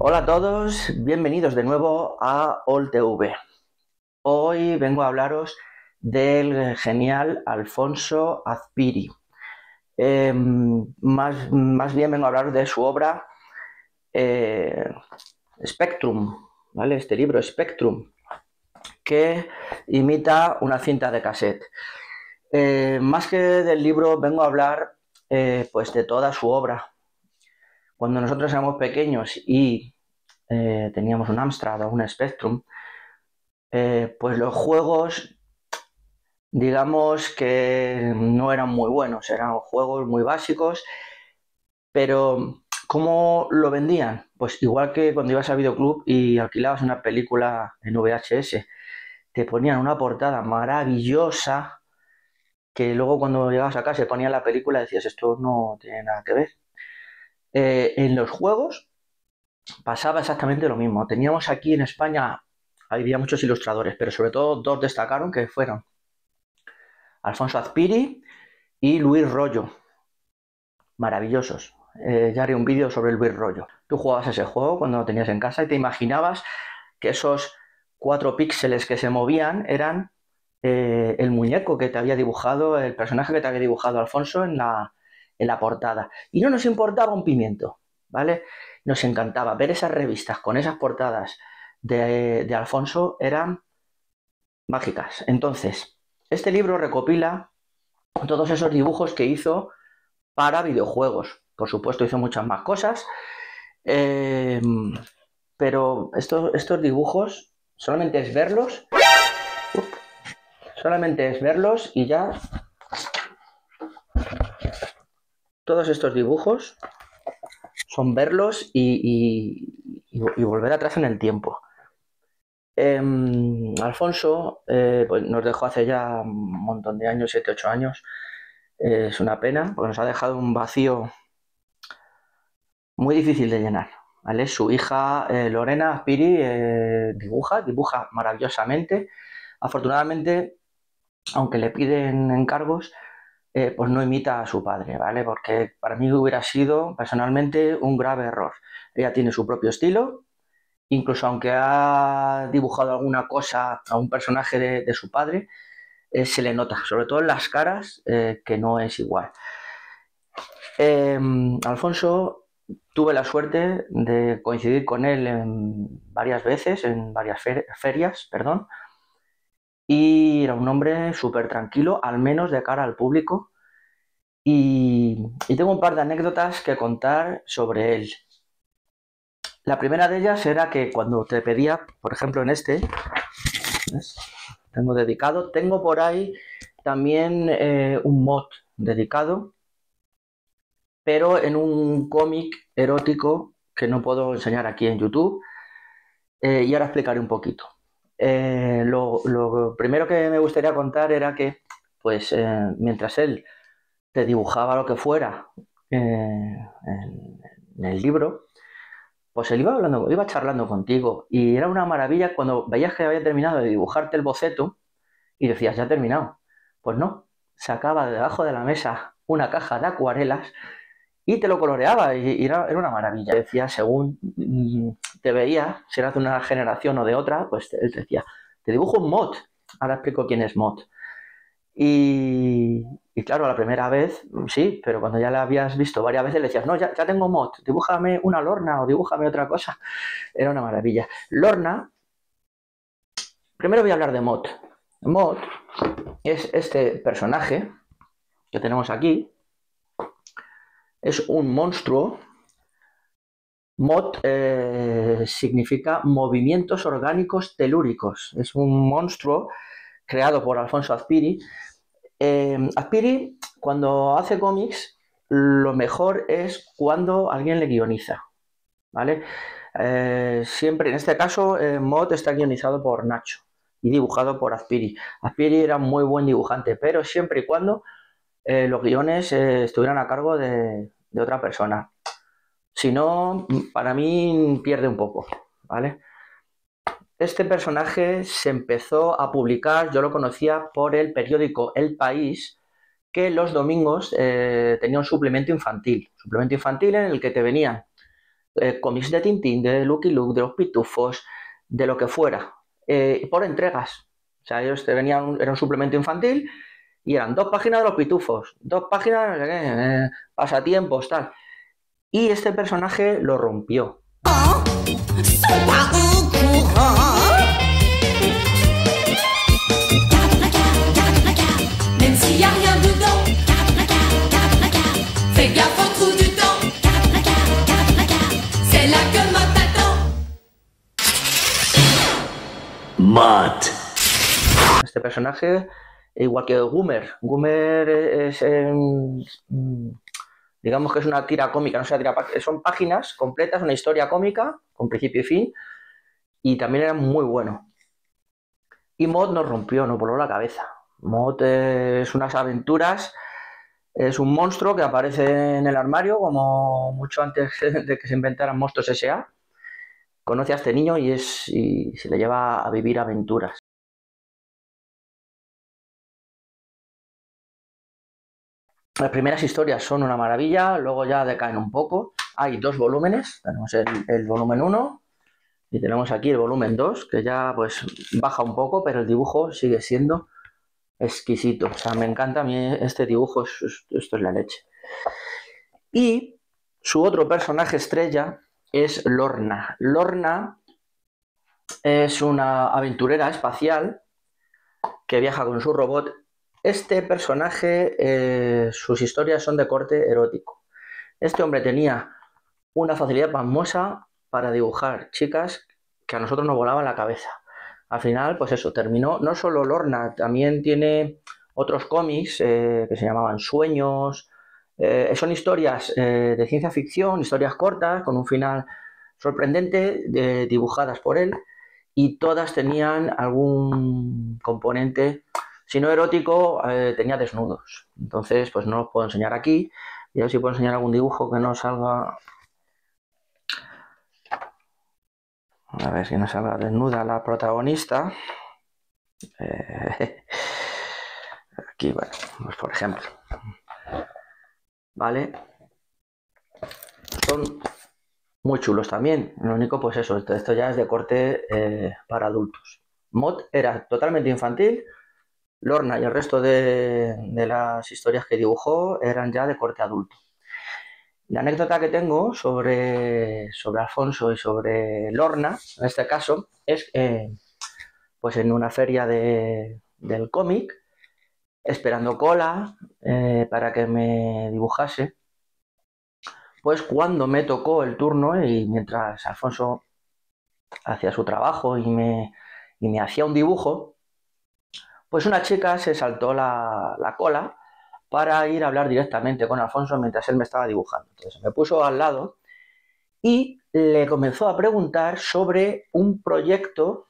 Hola a todos, bienvenidos de nuevo a AllTV. Hoy vengo a hablaros del genial Alfonso Azpiri. Más bien vengo a hablaros de su obra Spectrum, ¿vale? Este libro Spectrum, que imita una cinta de cassette. Más que del libro vengo a hablar pues de toda su obra. Cuando nosotros éramos pequeños y teníamos un Amstrad o un Spectrum, pues los juegos, digamos que no eran muy buenos, eran juegos muy básicos, pero ¿cómo lo vendían? Pues igual que cuando ibas al videoclub y alquilabas una película en VHS, te ponían una portada maravillosa que luego cuando llegabas a casa se ponía la película y decías, esto no tiene nada que ver. En los juegos pasaba exactamente lo mismo. Teníamos aquí en España, había muchos ilustradores, pero sobre todo dos destacaron, que fueron Alfonso Azpiri y Luis Rollo. Maravillosos. Ya haré un vídeo sobre Luis Rollo. Tú jugabas ese juego cuando lo tenías en casa y te imaginabas que esos 4 píxeles que se movían eran el muñeco que te había dibujado, el personaje que te había dibujado Alfonso en la portada. Y no nos importaba un pimiento, ¿vale? Nos encantaba ver esas revistas con esas portadas de Alfonso, eran mágicas. Entonces, este libro recopila todos esos dibujos que hizo para videojuegos. Por supuesto, hizo muchas más cosas, pero estos dibujos Solamente es verlos. Solamente es verlos y ya todos estos dibujos son verlos y volver atrás en el tiempo. Alfonso pues nos dejó hace ya un montón de años, 7, 8 años. Es una pena porque nos ha dejado un vacío muy difícil de llenar, ¿vale? Su hija Lorena Aspiri dibuja maravillosamente. Afortunadamente, aunque le piden encargos, pues no imita a su padre, ¿vale? Porque para mí hubiera sido personalmente un grave error. Ella tiene su propio estilo, incluso aunque ha dibujado alguna cosa a un personaje de su padre, se le nota, sobre todo en las caras, que no es igual. Alfonso, tuve la suerte de coincidir con él varias veces, en varias ferias, perdón, y era un hombre súper tranquilo, al menos de cara al público, y tengo un par de anécdotas que contar sobre él. La primera de ellas era que cuando te pedía, por ejemplo en este, ¿ves? Tengo por ahí también un mod dedicado, pero en un cómic erótico que no puedo enseñar aquí en YouTube, y ahora explicaré un poquito. Lo primero que me gustaría contar era que, pues, mientras él te dibujaba lo que fuera en el libro, pues él iba charlando contigo y era una maravilla cuando veías que había terminado de dibujarte el boceto y decías, ya ha terminado. Pues no, sacaba de debajo de la mesa una caja de acuarelas y te lo coloreaba y era una maravilla. Decía, según te veía, si eras de una generación o de otra, pues él te decía, te dibujo un mod. Ahora explico quién es mod. Y claro, la primera vez, sí, pero cuando ya la habías visto varias veces le decías, no, ya tengo mod, dibújame una Lorna o dibújame otra cosa. Era una maravilla. Lorna, primero voy a hablar de mod. Mod es este personaje que tenemos aquí. Es un monstruo. Mod significa movimientos orgánicos telúricos. Es un monstruo creado por Alfonso Azpiri. Azpiri, cuando hace cómics, lo mejor es cuando alguien le guioniza, ¿vale? Siempre, en este caso, Mod está guionizado por Nacho y dibujado por Azpiri. Azpiri era un muy buen dibujante, pero siempre y cuando los guiones estuvieran a cargo de otra persona. Si no, para mí pierde un poco, ¿vale? Este personaje se empezó a publicar, yo lo conocía por el periódico El País, que los domingos tenía un suplemento infantil en el que te venían cómics de Tintín, de Lucky Luke, de los Pitufos, de lo que fuera, por entregas. O sea, ellos te venían, era un suplemento infantil y eran 2 páginas de los Pitufos, 2 páginas, no sé qué, pasatiempos, tal. Y este personaje lo rompió. Mod. Este personaje, igual que Goomer. Goomer es, digamos que es una tira cómica, no sé, son páginas completas, una historia cómica, con principio y fin, y también era muy bueno. Y Mod nos rompió, nos voló la cabeza. Mod es unas aventuras, es un monstruo que aparece en el armario, como mucho antes de que se inventaran Monstruos S.A. Conoce a este niño y se le lleva a vivir aventuras. Las primeras historias son una maravilla, luego ya decaen un poco. Hay 2 volúmenes, tenemos el volumen 1 y tenemos aquí el volumen 2, que ya pues baja un poco, pero el dibujo sigue siendo exquisito. O sea, me encanta a mí este dibujo, esto es la leche. Y su otro personaje estrella es Lorna. Lorna es una aventurera espacial que viaja con su robot. Este personaje, sus historias son de corte erótico. Este hombre tenía una facilidad pasmosa para dibujar chicas que a nosotros nos volaban la cabeza. al final, pues eso, terminó. No solo Lorna, también tiene otros cómics que se llamaban Sueños. Son historias de ciencia ficción, historias cortas, con un final sorprendente, dibujadas por él, y todas tenían algún componente, si no erótico, tenía desnudos. Entonces, pues no los puedo enseñar aquí. Y a ver si puedo enseñar algún dibujo que no salga. A ver si no salga desnuda la protagonista. Aquí, bueno, pues por ejemplo. ¿Vale? Son muy chulos también. Lo único, pues eso, esto ya es de corte para adultos. Mott era totalmente infantil. Lorna y el resto de las historias que dibujó eran ya de corte adulto. La anécdota que tengo sobre Alfonso y sobre Lorna, en este caso, es pues en una feria del cómic, esperando cola para que me dibujase, pues cuando me tocó el turno y mientras Alfonso hacía su trabajo y me hacía un dibujo, pues una chica se saltó la cola para ir a hablar directamente con Alfonso mientras él me estaba dibujando. Entonces me puso al lado y le comenzó a preguntar sobre un proyecto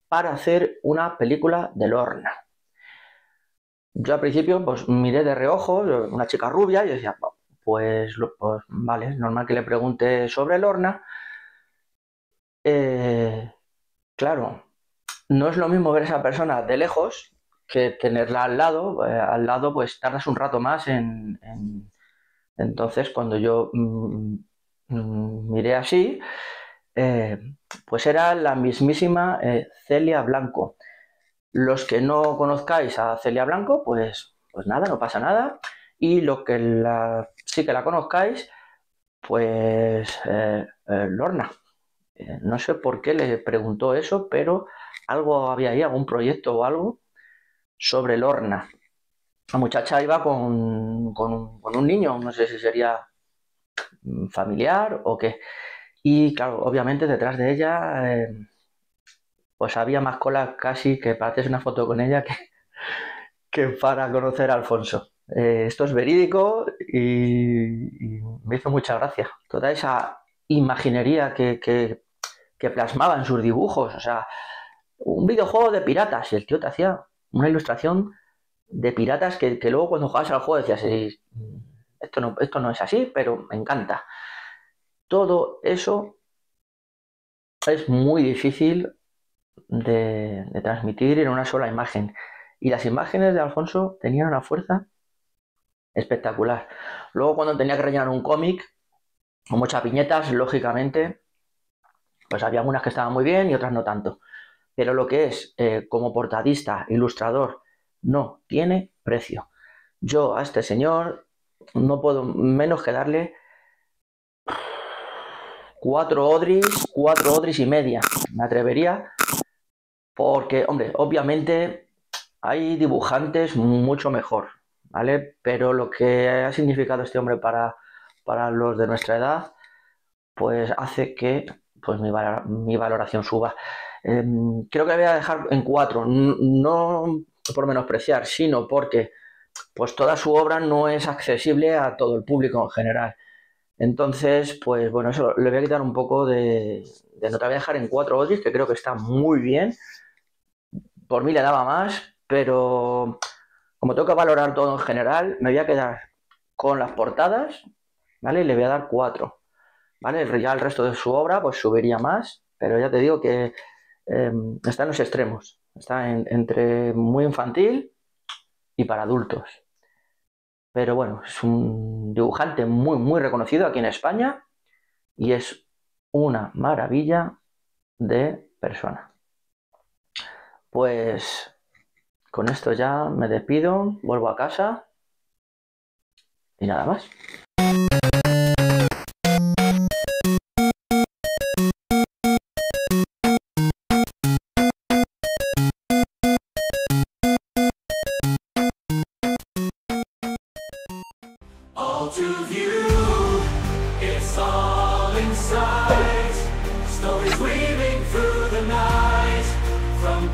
para hacer una película de Lorna. Yo al principio pues miré de reojo, una chica rubia, y decía, pues vale, es normal que le pregunte sobre Lorna. Claro, no es lo mismo ver a esa persona de lejos que tenerla al lado. Al lado pues tardas un rato más Entonces cuando yo miré así, pues era la mismísima Celia Blanco. Los que no conozcáis a Celia Blanco, pues nada, no pasa nada. Y los que sí que la conozcáis, pues Lorna. No sé por qué le preguntó eso, pero algo había ahí, algún proyecto o algo sobre Lorna. La muchacha iba con un niño, no sé si sería familiar o qué. Y claro, obviamente detrás de ella pues había más cola casi que para hacerse una foto con ella que para conocer a Alfonso. Esto es verídico y me hizo mucha gracia. Toda esa imaginería que plasmaba en sus dibujos. O sea, un videojuego de piratas y el tío te hacía una ilustración de piratas que luego cuando jugabas al juego decías, esto no es así, pero me encanta. Todo eso es muy difícil de transmitir en una sola imagen. Y las imágenes de Alfonso tenían una fuerza espectacular. Luego cuando tenía que rellenar un cómic, con muchas viñetas, lógicamente, pues había algunas que estaban muy bien y otras no tanto. Pero lo que es como portadista, ilustrador, no tiene precio. Yo a este señor no puedo menos que darle 4 Odris y media. Me atrevería porque, hombre, obviamente hay dibujantes mucho mejor, ¿vale? Pero lo que ha significado este hombre para los de nuestra edad, pues hace que pues mi valoración suba. Creo que le voy a dejar en 4, no por menospreciar, sino porque pues toda su obra no es accesible a todo el público en general. Entonces, pues bueno, eso le voy a quitar un poco de nota. Voy a dejar en 4 Odris, que creo que está muy bien. Por mí le daba más, pero como tengo que valorar todo en general, me voy a quedar con las portadas, ¿vale? Y le voy a dar 4, ¿vale? Ya el resto de su obra, pues subiría más, pero ya te digo que está en los extremos. Está entre muy infantil y para adultos. Pero bueno, es un dibujante muy, muy reconocido aquí en España y es una maravilla de persona. Pues con esto ya me despido, vuelvo a casa y nada más. All to view, it's all in sight. Stories weaving through the night from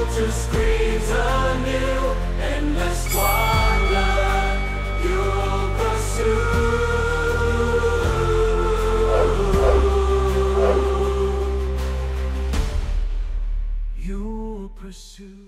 future screams anew, endless wonder you'll pursue. You'll pursue.